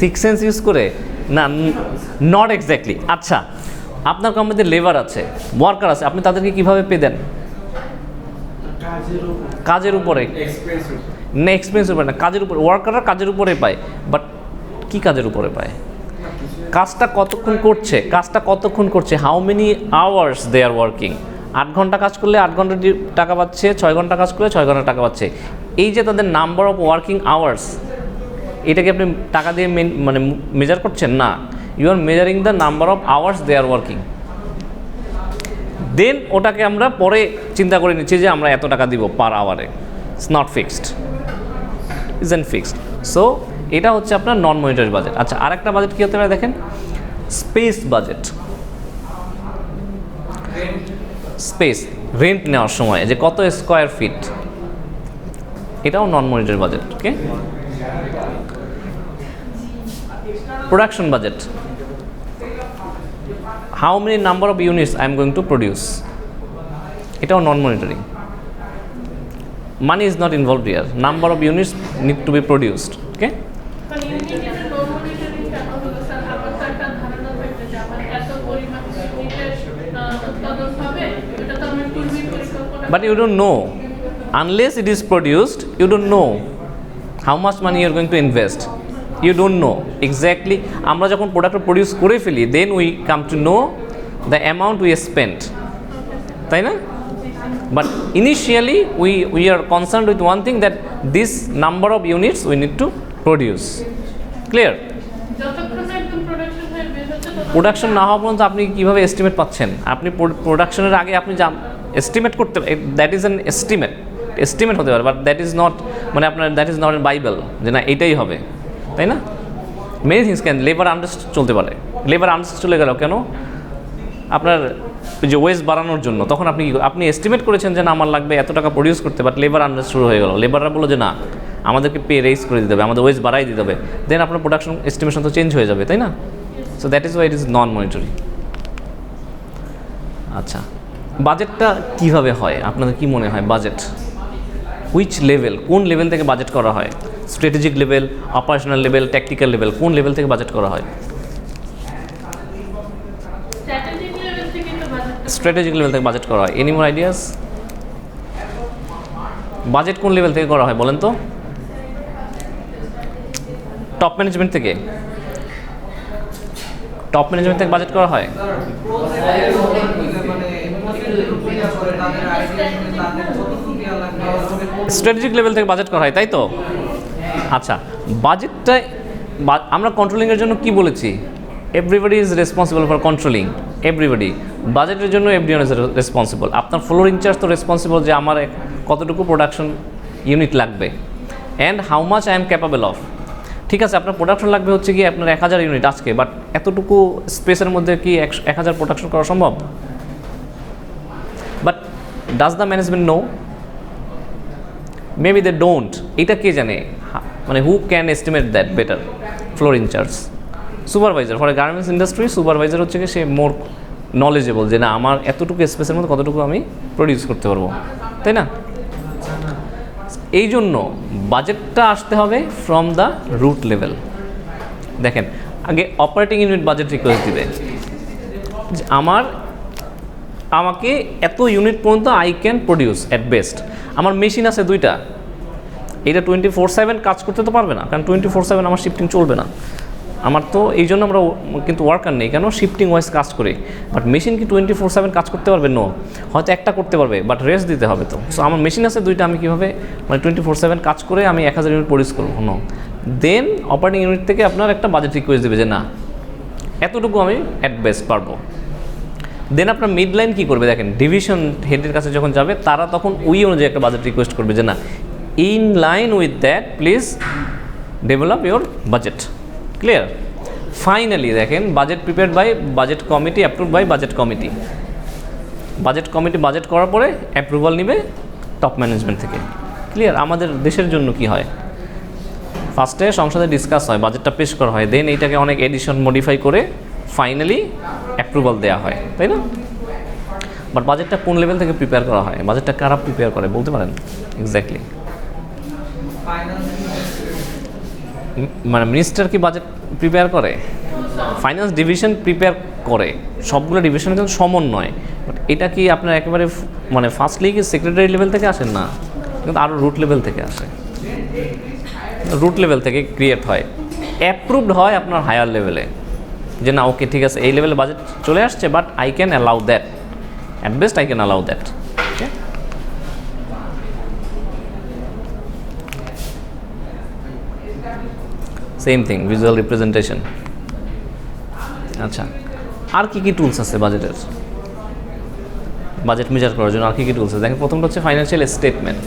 Six sense use করে না, নট এক্স্যাক্টলি। আচ্ছা, আপনার কোম্পানিতে লেবার আছে, ওয়ার্কার আছে, আপনি তাদেরকে কীভাবে পে দেন? কাজের উপরে না, এক্সপেন্সের উপরে না, কাজের উপরে। ওয়ার্কাররা কাজের উপরে পায়, বাট কি কাজের উপরে পায়? কাজটা কতক্ষণ করছে, কাজটা কতক্ষণ করছে, how many hours they are working. 8 ঘন্টা কাজ করলে 8 ঘন্টা টাকা পাচ্ছে, 6 ঘন্টা কাজ করলে 6 ঘন্টা টাকা পাচ্ছে। এই যে তাদের নাম্বার অফ ওয়ার্কিং আওয়ার্স, এটাকে আপনি টাকা দিয়ে মানে মেজার করছেন না, you are measuring the number of hours they are working. Then ওটাকে আমরা পরে চিন্তা করে নিচ্ছি যে আমরা এত টাকা দিব পার আওয়ারে। It's not fixed, isn't fixed. So এটা হচ্ছে আপনার নন মনিটারি বাজেট। আচ্ছা, আরেকটা বাজেট কী হতে পারে দেখেন, স্পেস বাজেট। স্পেস, রেন্ট নেওয়ার সময় যে কত স্কোয়ার ফিট, এটাও non monetary budget. Okay, production budget, how many number of units I am going to produce, এটাও non monetary. Money is not involved here, number of units need to be produced. Okay, but you don't know unless it is produced, you don't know how much money you are going to invest, you don't know exactly. আমরা যখন প্রোডাক্টটা প্রডিউস করে ফেলি then we come to know the amount we spend, তাই না? But initially we are concerned with one thing that this number of units we need to produce. Clear? Production না হওয়া পর্যন্ত আপনি কীভাবে এস্টিমেট পাচ্ছেন? আপনি প্রোডাকশনের আগে আপনি এস্টিমেট করতে, দ্যাট ইজ অ্যান এস্টিমেট হতে পারে, বাট দ্যাট ইজ নট, মানে আপনার that is not an Bible যে না এটাই হবে, তাই না? মেনি থিংস ক্যান, লেবার আন্ডারস্ট চলতে পারে। লেবার আন্ডারস্ট চলে গেল কেন? আপনার যে ওয়েস্ট বাড়ানোর জন্য। তখন আপনি এস্টিমেট করেছেন যে না আমার লাগবে এত টাকা প্রডিউস করতে, বাট লেবার আন্ডারস্ট শুরু হয়ে গেল। লেবাররা বললো যে না আমাদেরকে পে রেইজ করে দিতে হবে, আমাদের ওয়েস্ট বাড়াই দিতে হবে, দেন আপনার প্রোডাকশন এস্টিমেশন তো চেঞ্জ হয়ে যাবে, তাই না? So that is why it is non monetary. আচ্ছা, বাজেটটা কীভাবে হয় আপনাদের কি মনে হয়? বাজেট হুইচ লেভেল, কোন লেভেল থেকে বাজেট করা হয়? Strategic level, operational level, tactical level, কোন লেভেল থেকে বাজেট করা হয়? স্ট্র্যাটেজিক লেভেল থেকে বাজেট করা হয়। Any more ideas? বাজেট কোন লেভেল থেকে করা হয় বলেন তো? টপ ম্যানেজমেন্ট থেকে? টপ ম্যানেজমেন্ট থেকে বাজেট করা হয়? স্ট্র্যাটেজিক লেভেল থেকে বাজেট করা হয়, তাই তো? আচ্ছা, বাজেটটা আমরা কন্ট্রোলিংয়ের জন্য কি বলেছি? Everybody is responsible for controlling, everybody. বাজেটের জন্য এভরিওয়ান ইজ রেসপন্সিবল। আপনার ফ্লোর ইনচার্জ তো রেসপন্সিবল যে আমার কতটুকু প্রোডাকশন ইউনিট লাগবে and how much I am capable of. ঠিক আছে, আপনার প্রোডাকশন লাগবে হচ্ছে কি আপনার 1000 ইউনিট আজকে, বাট এতটুকু স্পেসের মধ্যে কি 1000 প্রোডাকশন করা সম্ভব? But does the management know? Maybe they don't. এটা কে জানে? মানে who can estimate that better? Floor in charge, supervisor. For a garments industry supervisor হচ্ছে কি সে মোর নলেজেবল যে না আমার এতটুকু স্পেসের মধ্যে কতটুকু আমি প্রডিউস করতে পারবো, তাই না? এই জন্য বাজেটটা আসতে হবে ফ্রম দ্য রুট লেভেল। দেখেন, আগে অপারেটিং ইউনিট বাজেট রিকোয়েস্ট দিবে যে আমাকে এত ইউনিট পর্যন্ত I can produce at best. আমার মেশিন আছে 2টা, এটা 24/7 কাজ করতে তো পারবে না, কারণ 24/7 আমার শিফটিং চলবে না। আমার তো এই জন্য আমরা কিন্তু ওয়ার্কার নেই, কেন? শিফটিং ওয়াইজ কাজ করি। বাট মেশিন কি 24/7 কাজ করতে পারবে? নো, হয়তো একটা করতে পারবে, বাট রেস্ট দিতে হবে তো। সো আমার মেশিন আছে 2টা, আমি কীভাবে মানে 24/7 কাজ করে আমি 1000 ইউনিট প্রডিউস করবো? নো। দেন অপারেটিং ইউনিট থেকে আপনার একটা বাজেট রিকোয়েস্ট দেবে যে না এতটুকু আমি অ্যাট বেস্ট পারবো। দেন আপনার মিড লাইন কী করবে? দেখেন, ডিভিশন হেডের কাছে যখন যাবে তারা তখন ওই অনুযায়ী একটা বাজেট রিকোয়েস্ট করবে যে না in line with that please develop your budget. Clear? Finally দেখেন, budget prepared by budget committee, approve by budget committee. Budget committee budget করার পরে অ্যাপ্রুভাল নেবে টপ ম্যানেজমেন্ট থেকে। ক্লিয়ার? আমাদের দেশের জন্য কি হয়? ফার্স্টে সংসদে ডিসকাস হয়, বাজেটটা পেশ করা হয়, দেন এইটাকে অনেক এডিশন মডিফাই করে ফাইনালি অ্যাপ্রুভাল দেওয়া হয়, তাই না? বাট বাজেটটা কোন লেভেল থেকে প্রিপেয়ার করা হয়? বাজেটটা কারা প্রিপেয়ার করে বলতে পারেন? এক্স্যাক্টলি মানে মিনিস্টার কি বাজেট প্রিপেয়ার করে? ফাইন্যান্স ডিভিশন প্রিপেয়ার করে, সবগুলো ডিভিশনের কিন্তু সমন্বয়। বাট এটা কি আপনার একেবারে মানে ফার্স্টলি কি সেক্রেটারি লেভেল থেকে আসেন না, কিন্তু আরও রুট লেভেল থেকে আসে। রুট লেভেল থেকে ক্রিয়েট হয়, অ্যাপ্রুভড হয় আপনার হায়ার লেভেলে যে না ওকে ঠিক আছে এই লেভেলে বাজেট চলে আসছে, but I can allow that, at best I can allow that. Okay, same thing visual representation. আচ্ছা, আর কি কি টুলস আছে বাজেটের? বাজেট মেজার করার জন্য আর কি কি টুলস আছে? দেখেন, প্রথমটা হচ্ছে ফাইন্যান্সিয়াল স্টেটমেন্ট।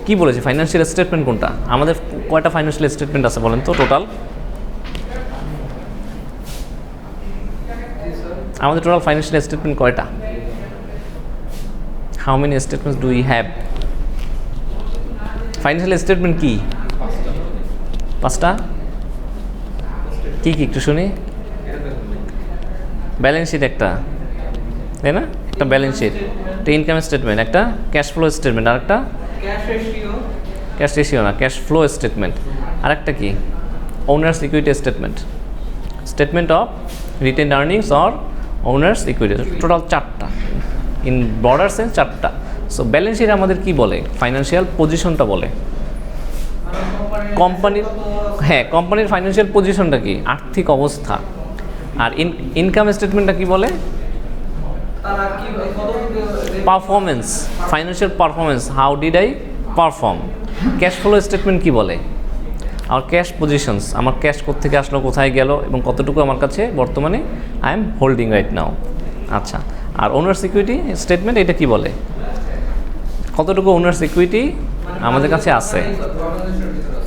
কি বলেছি ফাইন্যান্সিয়াল স্টেটমেন্ট কোনটা? আমাদের কয়টা ফাইন্যান্সিয়াল স্টেটমেন্ট আছে বলেন তো টোটাল? আমাদের টোটাল ফাইন্যান্সিয়াল স্টেটমেন্ট কয়টা? How many statements do we have? Financial statement কি? 5টা। কি কি একটু শুনি? ব্যালেন্স শিট একটা, তাই না? একটা ব্যালেন্স শিট, একটা ইনকাম স্টেটমেন্ট, একটা ক্যাশ ফ্লো স্টেটমেন্ট, আর একটা ক্যাশ রেশিও না, ক্যাশ ফ্লো স্টেটমেন্ট, আর একটা কি owners equity statement, statement of retained earnings or owners equity. Total 4টা, ইন ব্রডার সেন্স 4টা। সো ব্যালেন্স শিট আমাদের কি বলে? ফাইন্যান্সিয়াল পজিশনটা বলে। হ্যাঁ, কোম্পানির ফাইন্যান্সিয়াল পজিশনটা কি, আর্থিক অবস্থা। আর ইনকাম স্টেটমেন্টটা কি বলে, তারা কি performance, financial performance, how did I perform. Cash flow statement কি বলে, আমার ক্যাশ পজিশনস, আমার ক্যাশ কোত্থেকে আসলো, কোথায় গেল এবং কতটুকু আমার কাছে বর্তমানে I am holding right now. আচ্ছা, আর ওনার্স ইকুইটি স্টেটমেন্ট এটা কি বলে, কতটুকু ওনার্স ইকুইটি আমাদের কাছে আছে,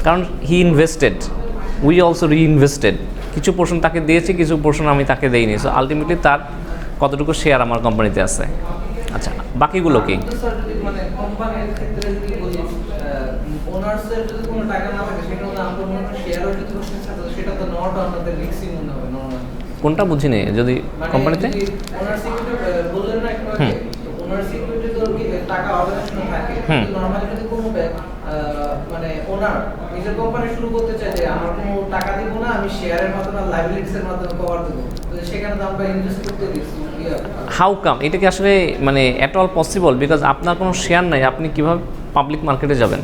কারণ হি ইনভেস্টেড, উই অলসো রিইনভেস্টেড, কিছু পোর্শন তাকে দিয়েছি, কিছু পোর্শন আমি তাকে দেইনি, সো আলটিমেটলি তার কতটুকু শেয়ার আমার কোম্পানিতে আছে। আচ্ছা, বাকিগুলো কি, স্যার যদি মানে কোম্পানির ক্ষেত্রে যদি বলি ওনার্সের যদি কোনো টাকা না থাকে সেটা হলো আমরা মনে করি শেয়ারও যদি করতে চাই সেটা তো নট আমাদের রিস্কি মনে হবে নরমালি। কোনটা বুঝিনি, যদি কোম্পানিতে ওনার সিকিউরিটি বললেন না একটু আগে, ওনার সিকিউরিটি তো টাকা অর্গানাইজেশন থাকে, নরমালি যদি কোনো মানে ওনার নিজের কোম্পানি শুরু করতে চায় যে আমার কোনো টাকা দিব না, আমি শেয়ারের মাধ্যমে লাইবিলিটিস এর মাধ্যমে কভার দেব, তো সেখানে তো আমরা ইনভেস্ট করতে দিচ্ছি। হাউ কাম, এটা কি আসলে মানে অ্যাট অল পসিবল, বিকজ আপনার কোনো শেয়ার নাই, আপনি কীভাবে পাবলিক মার্কেটে যাবেন?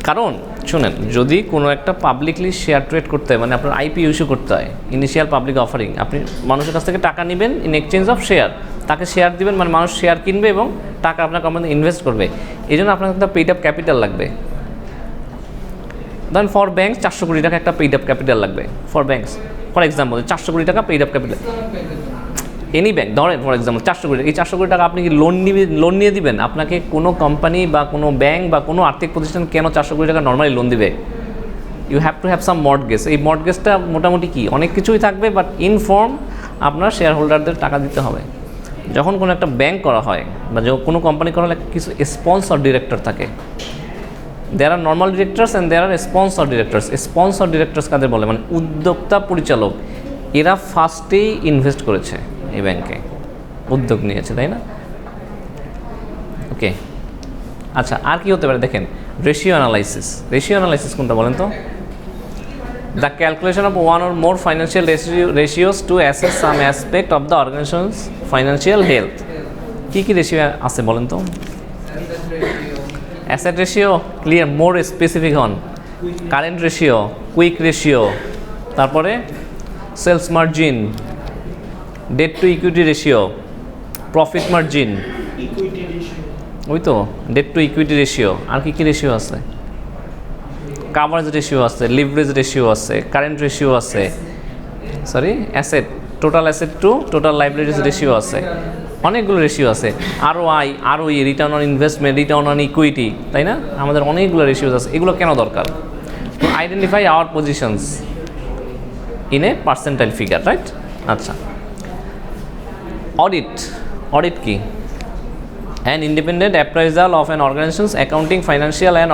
কারণ শুনেন, যদি কোনো একটা পাবলিকলি শেয়ার ট্রেড করতে হয়, মানে আপনার আইপি ইস্যু করতে হয়, ইনিশিয়াল পাবলিক অফারিং, আপনি মানুষের কাছ থেকে টাকা নেবেন ইন এক্সচেঞ্জ অফ শেয়ার, তাকে শেয়ার দিবেন, মানে মানুষ শেয়ার কিনবে এবং টাকা আপনার কোম্পানিতে ইনভেস্ট করবে, এই জন্য আপনার একটা পেইড আপ ক্যাপিটাল লাগবে। ধরেন ফর ব্যাঙ্কস 400 কোটি টাকা একটা পেইড আপ ক্যাপিটাল লাগবে, ফর ব্যাঙ্কস ফর এক্সাম্পল 400 কোটি টাকা paid up capital, any bank ধরেন ফর এক্সাম্পল 400 কোটি, এই 400 কোটি টাকা আপনি কি লোন নিয়ে দিবেন? আপনাকে কোনো কোম্পানি বা কোনো ব্যাংক বা কোনো আর্থিক প্রতিষ্ঠান কেন 400 কোটি টাকা নর্মালি লোন দিবে? You have to have some mortgage. এই মর্টগেজটা মোটামুটি কি অনেক কিছুই থাকবে, বাট ইন ফর্ম আপনার শেয়ার হোল্ডারদের টাকা দিতে হবে। যখন কোনো একটা ব্যাংক করা হয় বা কোনো কোম্পানি করা হলে কিছু স্পন্সর ডিরেক্টর থাকে, there are normal directors and there are sponsor directors. Sponsor directors কাদের বলে, মানে উদ্যোক্তা পরিচালক, এরা ফার্স্টেই ইনভেস্ট করেছে এই ব্যাংকে, উদ্যোগ নিয়েছে, তাই না? ওকে, আচ্ছা, আর কি হতে পারে দেখেন, রেশিও অ্যানালাইসিস। রেশিও অ্যানালাইসিস কোনটা বলেন তো? The calculation of one or more financial ratios to assess some aspect of the organization's financial health. কী কী রেশিও আছে বলেন তো? Asset ratio, clear, more specific হন। কারেন্ট রেশিও, কুইক রেশিও, তারপরে sales margin, debt to equity ratio, profit margin, ওই তো ডেট টু ইকুইটি রেশিও। আর কি কি রেশিও আছে? কাভারেজ রেশিও আছে, লিভারেজ রেশিও আছে, কারেন্ট রেশিও আছে, sorry asset, total asset two total liabilities ratio আছে, অনেকগুলো রেশিও আছে। ROI, ROE, return on investment, return on equity, তাই না? আমাদের অনেকগুলো রেশিওস আছে। এগুলো কেন দরকার? To identify our positions in a percentile figure, right? আচ্ছা, অডিট। অডিট কি? An independent appraisal of an organization's accounting, financial and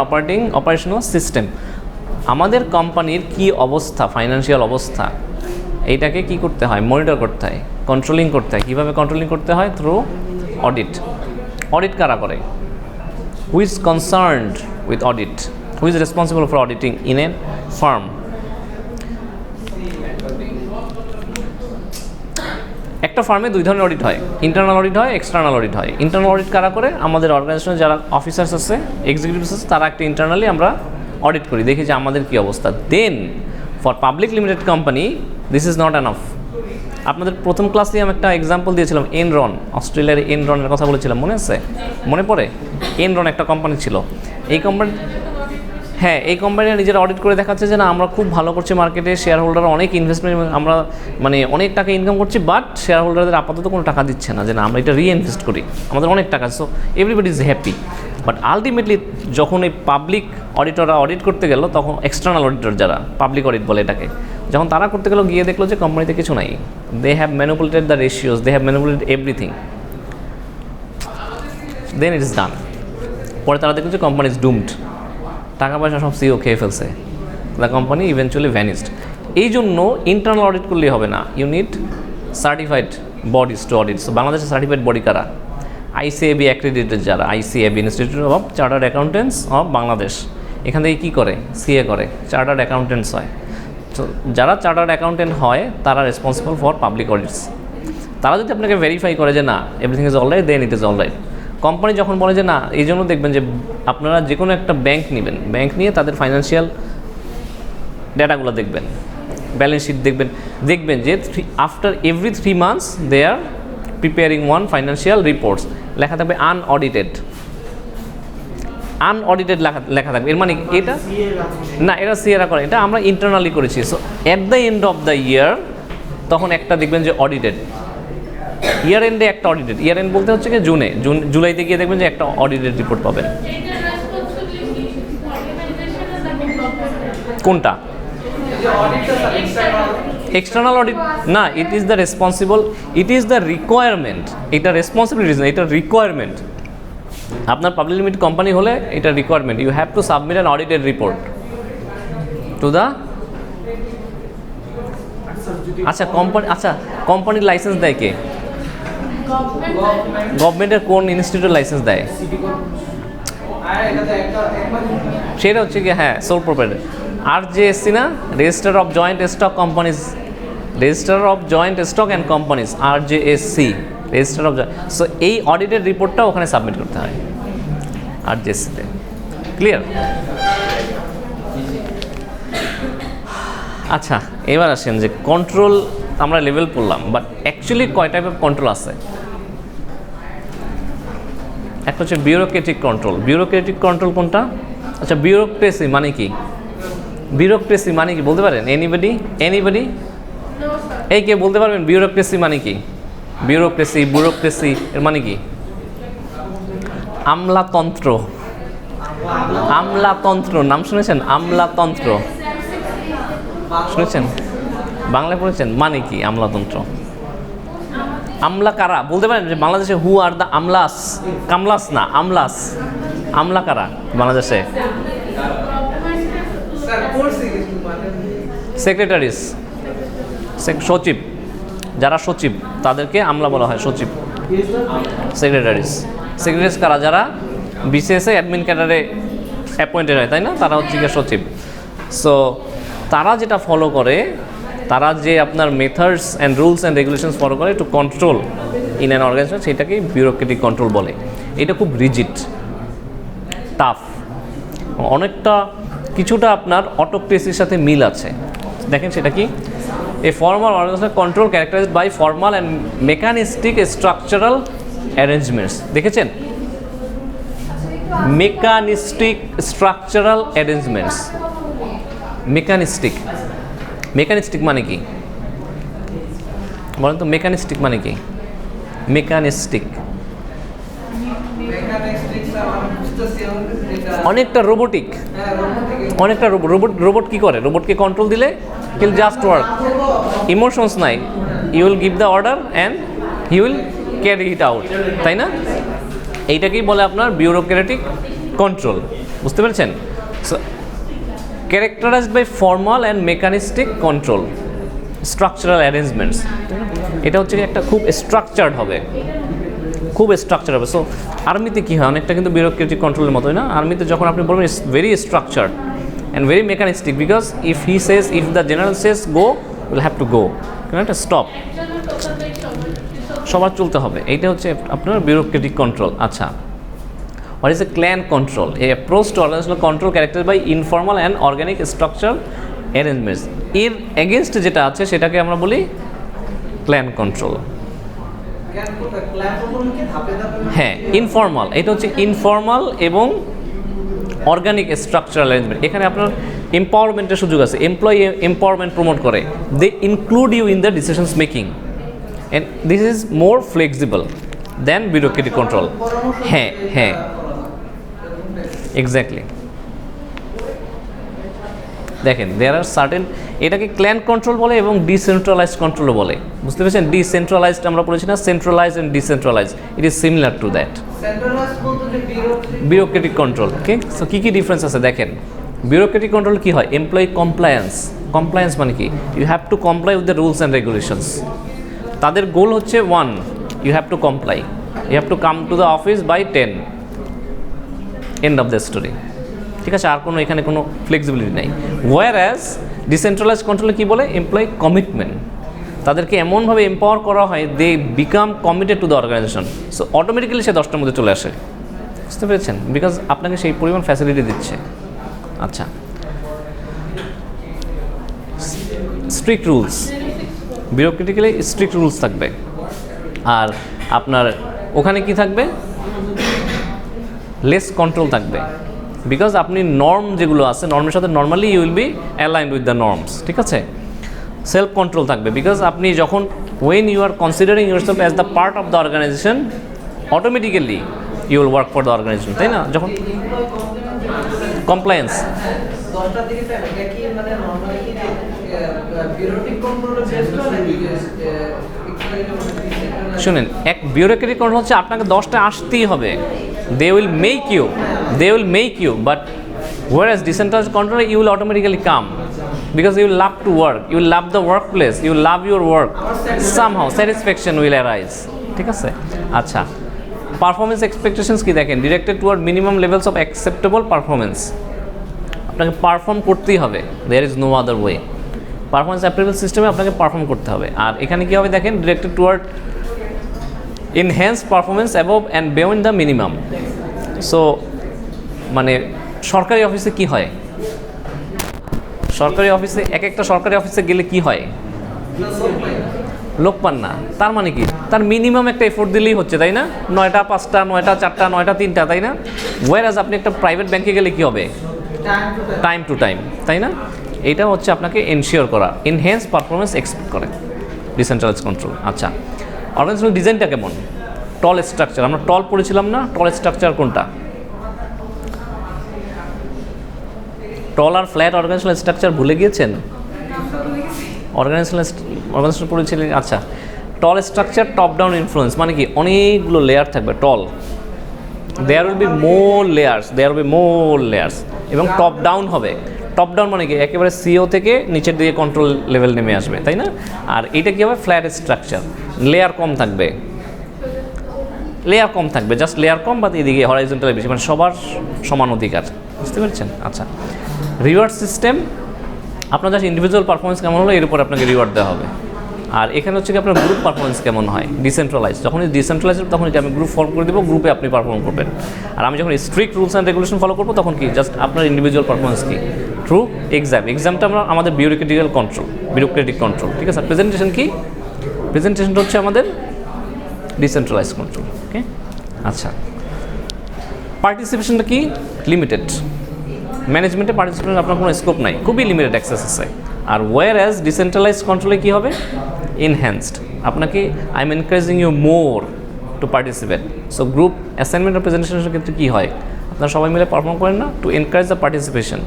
operational system. আমাদের কোম্পানির কি অবস্থা, ফাইন্যান্সিয়াল অবস্থা, এইটাকে কি করতে হয়? মনিটর করতে হয়, কন্ট্রোলিং করতে হয়। কীভাবে কন্ট্রোলিং করতে হয়? Through audit. অডিট কারা করে? Who is concerned with audit? Who is responsible for auditing in a farm? একটা ফার্মে দুই ধরনের অডিট হয়, ইন্টারনাল অডিট হয়, এক্সটার্নাল অডিট হয়। ইন্টারনাল অডিট কারা করে? আমাদের অর্গানাইজেশনে যারা অফিসার্স আছে, এক্সিকিউটিভস আছে, তারা একটা ইন্টারনালি আমরা অডিট করি, দেখি যে আমাদের কী অবস্থা। Then for public limited company this is not enough. আপনাদের প্রথম ক্লাসে আমি একটা এক্সাম্পল দিয়েছিলাম, এনরন, অস্ট্রেলিয়ার এনরনের কথা বলেছিলাম, মনে আছে? মনে পড়ে? এনরন একটা কোম্পানি ছিল। এই কোম্পানি, হ্যাঁ, এই কোম্পানিরা নিজেরা অডিট করে দেখাচ্ছে যে না, আমরা খুব ভালো করছি মার্কেটে, শেয়ার হোল্ডার অনেক ইনভেস্টমেন্ট, আমরা মানে অনেক টাকা ইনকাম করছি, বাট শেয়ার হোল্ডারদের আপাতত কোনো টাকা দিচ্ছে না, যে না আমরা এটা রিইনভেস্ট করি, আমাদের অনেক টাকা। So everybody is happy. But ultimately যখন এই পাবলিক অডিটররা অডিট করতে গেল, তখন এক্সটার্নাল অডিটর যারা পাবলিক অডিট বলে এটাকে, যখন তারা করতে গেল, গিয়ে দেখলো যে কোম্পানিতে কিছু নাই। They have manipulated the ratios, they have manipulated everything. Then it is done. পরে তারা দেখলো যে কোম্পানি ইজ ডুমড, টাকা পয়সা সব সিও খেয়ে ফেলছে, দ্য কোম্পানি ইভেনচুয়ালি ভ্যানিসড। এই জন্য ইন্টারনাল অডিট করলেই হবে না, you need certified bodies to audit. So বাংলাদেশের সার্টিফাইড বডি কারা? আইসিএবি অ্যাক্রেডিটেড যারা, ICAB institute of chartered accountants of Bangladesh, এখান থেকে কী করে? সিএ করে, চার্টার্ড অ্যাকাউন্টেন্টস হয়। তো যারা চার্টার্ড অ্যাকাউন্টেন্ট হয় তারা রেসপন্সিবল ফর পাবলিক অডিটস। তারা যদি আপনাকে ভেরিফাই করে যে না everything is alright, then it is alright. Company যখন বলে যে না, এই জন্য দেখবেন যে আপনারা যে কোনো একটা ব্যাংক নেবেন, ব্যাংক নিয়ে তাদের ফাইন্যান্সিয়াল ডেটাগুলো দেখবেন, ব্যালেন্স শিট দেখবেন, দেখবেন যে after every 3 months they are preparing one financial reports, লেখা থাকবে আনঅডিটেড লেখা থাকবে। এর মানে এটা না, এটা সিএরা করে, এটা আমরা ইন্টারনালি করেছি। So at the end of the year তখন একটা দেখবেন যে অডিটেড, ইয়ার এন্ডে একটা অডিটেড, ইয়ার এন্ড বলতে হচ্ছে কি জুলাইতে গিয়ে দেখবেন যে একটা অডিটেড রিপোর্ট পাবেন। কোনটা? এক্সটার্নাল অডিট না, it is the responsible, it is the requirement. এটা রেসপন্সিবিলিটিস না, এটা রিকোয়ারমেন্ট। আপনার পাবলিক লিমিটেড কোম্পানি হলে এটা requirement, you have to submit an audited report to the কোম্পানির লাইসেন্স দেয় কে? গভর্নমেন্টের কোন ইনস্টিটিউটের লাইসেন্স দেয়? সেটা হচ্ছে কি, হ্যাঁ, সোল প্রপার্টি। RJSC না, register of joint stock companies, register of joint stock and companies, RJSC, register of joint. So এই অডিটেড রিপোর্টটা ওখানে সাবমিট করতে হয় RJSC-তে। ক্লিয়ার? আচ্ছা, এবার আসেন যে কন্ট্রোল আমরা লেভেল করলাম, বাট অ্যাকচুয়ালি কয় টাইপ অফ কন্ট্রোল আছে? একটা হচ্ছে বিউরোক্রেটিক কন্ট্রোল। বিউরোক্রেটিক কন্ট্রোল কোনটা? আচ্ছা, বিউরোক্রেসি মানে কি? বিউরোক্রেসি মানে কি বলতে পারেন? এনিবডি এই কে বলতে পারবেন বিউরোক্রেসি মানে কি? ব্যুরোক্রেসি এর মানে কি? আমলাতন্ত্র। নাম শুনেছেন? আমলাতন্ত্র শুনেছেন? বাংলায় পড়েছেন? মানে কি আমলাতন্ত্র? আমলা কারা বলতে পারেন? যে বাংলাদেশে হু আর দ্য আমলাস, কামলাস না, আমলাস। আমলা কারা বাংলাদেশে? সেক্রেটারিস, সচিব, যারা সচিব তাদেরকে আমলা বলা হয়, সচিব, সেক্রেটারিস কারা? যারা বিসিএসে অ্যাডমিন ক্যাডারে অ্যাপয়েন্টেড হয়, তাই না? তারা হচ্ছে গিয়ে সচিব। সো তারা যেটা ফলো করে, তারা যে আপনার methods and rules and regulations follow করে to control in an organisation, সেটাকেই বিউরোক্রেটিক কন্ট্রোল বলে। এটা খুব রিজিড, টাফ, অনেকটা কিছুটা আপনার অটোক্রেসির সাথে মিল আছে। দেখেন সেটা কি? A formal organisational control characterised by formal and mechanistic structural arrangements. দেখেছেন? Mechanistic structural arrangements. মেকানিস্টিক মানে কি বলেন তো? মেকানিস্টিক মানে কি? অনেকটা রোবোটিক, অনেকটা রোবট কি করে? রোবটকে কন্ট্রোল দিলে হিল জাস্ট ওয়ার্ক, ইমোশনস নাই, you will give the order and he will carry it out, তাই না? এইটাকেই বলে আপনার বিউরোক্রেটিক কন্ট্রোল। বুঝতে পেরেছেন? So characterised by formal and mechanistic control structural arrangements. এটা হচ্ছে একটা খুব স্ট্রাকচার্ড হবে, সো আর্মিতে কী হয়? অনেকটা কিন্তু বিউরোক্রেটিক কন্ট্রোলের মতোই না? আর্মিতে যখন আপনি বলবেন it's very structured and very mechanistic, because if the general says go, will have to go, একটা স্টপ, সবার চলতে হবে। এইটা হচ্ছে আপনার বিউরোক্রেটিক কন্ট্রোল। আচ্ছা, what is a clan control? A approach to organisational control characterised by informal and organic structure arrangements. এর এগেনস্ট যেটা আছে সেটাকে আমরা বলি ক্ল্যান কন্ট্রোল। হ্যাঁ, ইনফর্মাল, এটা হচ্ছে ইনফর্মাল এবং অর্গানিক স্ট্রাকচারাল অ্যারেঞ্জমেন্ট। এখানে আপনার এম্পাওয়ারমেন্টের সুযোগ আছে, এমপ্লয়ি এম্পাওয়ারমেন্ট প্রমোট করে, they include you in the decisions making and this is more flexible then bureaucratic control. হ্যাঁ, এক্স্যাক্টলি। দেখেন, দেয়ার আর সার্টেন, এটাকে ক্ল্যান কন্ট্রোল বলে এবং ডিসেন্ট্রালাইজড কন্ট্রোলও বলে। বুঝতে পেরেছেন? ডিসেন্ট্রালাইজড আমরা বলেছি না, centralized and decentralized, it is similar to that bureaucratic control. Okay, so কী ডিফারেন্স আছে দেখেন। বিউরোক্রেটিক কন্ট্রোল কী হয়? এমপ্লয়ি কমপ্লায়েন্স মানে কি? You have to comply with the rules and regulations. তাদের গোল হচ্ছে one, you have to comply, you have to come to the office by 10, end of the story. ঠিক আছে? আর কোনো এখানে কোনো ফ্লেক্সিবিলিটি নেই। ওয়্যারঅ্যাজ ডিসেন্ট্রালাইজ কন্ট্রোলে কী বলে? এমপ্লয়ি কমিটমেন্ট, তাদেরকে এমনভাবে এম্পাওয়ার করা হয় they become committed to the organisation. So automatically সে 10টার মধ্যে চলে আসে। বুঝতে পেরেছেন? বিকজ আপনাকে সেই পরিমাণ ফ্যাসিলিটি দিচ্ছে। আচ্ছা, strict rules, bureaucratically strict rules থাকবে। আর আপনার ওখানে কি থাকবে, লেস কন্ট্রোল থাকবে, বিকজ আপনি নর্ম যেগুলো আছে নর্মের সাথে normally you will be aligned with the norms, ঠিক আছে। সেলফ কন্ট্রোল থাকবে, বিকজ আপনি যখন when you are considering yourself as the part of the organization automatically you will work for the organization, তাই না। যখন কমপ্লায়েন্স 10টার দিকে টাইম এটা কি মানে নরমালি কি বিউরোক্রেটিক কন্ট্রোলে বেসড হয় নাকি শুনেন, এক বিউরোক্রেটিক কন্ট্রোল হচ্ছে আপনাকে 10টায় আসতেই হবে, they will make you, but whereas decentralized control you will automatically come because you will love to work, you will love the workplace, you will love your work, somehow satisfaction will arise, ঠিক আছে। আচ্ছা, পারফরমেন্স এক্সপেকটেশনস কি দেখেন, directed toward minimum levels of acceptable performance, আপনাকে পারফর্ম করতেই হবে, there is no other way, performance approval সিস্টেমে আপনাকে পারফর্ম করতে হবে। আর এখানে কী হবে দেখেন, directed toward enhance performance above and beyond the minimum. So মানে সরকারি অফিসে কি হয়, সরকারি অফিসে এক একটা সরকারি অফিসে গেলে কি হয়, লোক পান না, তার মানে কি, তার মিনিমাম একটা এফোর্ট দিলেই হচ্ছে, তাই না, 9টা 5টা 9টা 4টা 9টা 3টা, তাই না। ওয়ারাজ আপনি একটা প্রাইভেট ব্যাংকে গেলে কি হবে, টাইম টু টাইম, তাই না। এইটা হচ্ছে আপনাকে এনশিওর করা, এনহ্যান্স পারফরমেন্স এক্সপেক্ট করে ডিসেন্ট্রালাইজ কন্ট্রোল। আচ্ছা, অর্গানাইজেশনাল ডিজাইনটা কেমন, টল স্ট্রাকচার, আমরা টল পড়েছিলাম না, টল স্ট্রাকচার কোনটা, টল আর ফ্ল্যাট অর্গানাইজেশনাল স্ট্রাকচার ভুলে গিয়েছেন, অর্গানাইজেশনাল পড়েছিলেন। আচ্ছা, tall structure top down influence মানে কি, অনেকগুলো লেয়ার থাকবে, tall, there will be more layers, এবং টপ ডাউন হবে। টপ ডাউন মানে কি, একেবারে সিও থেকে নিচের দিকে কন্ট্রোল লেভেল নেমে আসবে, তাই না। আর এটা কী হবে, ফ্ল্যাট স্ট্রাকচার, লেয়ার কম থাকবে, জাস্ট লেয়ার কম, বা এদিকে হরাইজন্টাল বেশি, মানে সবার সমান অধিকার, বুঝতে পেরেছেন। আচ্ছা, রিওয়ার্ড সিস্টেম, আপনার জাস্ট ইন্ডিভিজুয়াল পারফরমেন্স কেমন হলো এর উপর আপনাকে রিওয়ার্ড দেওয়া হবে। আর এখানে হচ্ছে কি আপনার গ্রুপ পারফরমেন্স কেমন হয়, ডিসেন্ট্রালাইজ, যখনই ডিসেন্ট্রালাইজ তখন কি আমি গ্রুপ ফর্ম করে দেবো, গ্রুপে আপনি পারফর্ম করবেন। আর আমি যখন strict rules and regulation follow করবো তখন কি জাস্ট আপনার ইন্ডিভিজুয়াল পারফরমেন্স কি থ্রু এক্সামটা আমরা আমাদের বিউরোক্রেটিক কন্ট্রোল, ঠিক আছে। প্রেজেন্টেশন কি, প্রেজেন্টেশনটা হচ্ছে আমাদের ডিসেন্ট্রালাইজ কন্ট্রোল, ওকে। আচ্ছা, পার্টিসিপেশনটা কি, লিমিটেড, ম্যানেজমেন্টে পার্টিসিপেশন আপনার কোনো স্কোপ নাই, খুবই লিমিটেড অ্যাক্সেস আছে। আর ওয়ারঅ্যাজ ডিসেন্ট্রালাইজ কন্ট্রোলে কী হবে, এনহ্যান্সড, আপনাকে I am encouraging you more to participate. So group assignment আর প্রেজেন্টেশনের ক্ষেত্রে কী হয়, আপনারা সবাই মিলে পারফর্ম করেন না, to encourage the participation.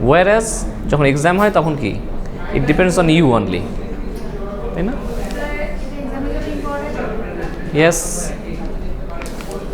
Whereas যখন এক্সাম হয় তখন কি, it depends on you only, তাই না। ইয়েস,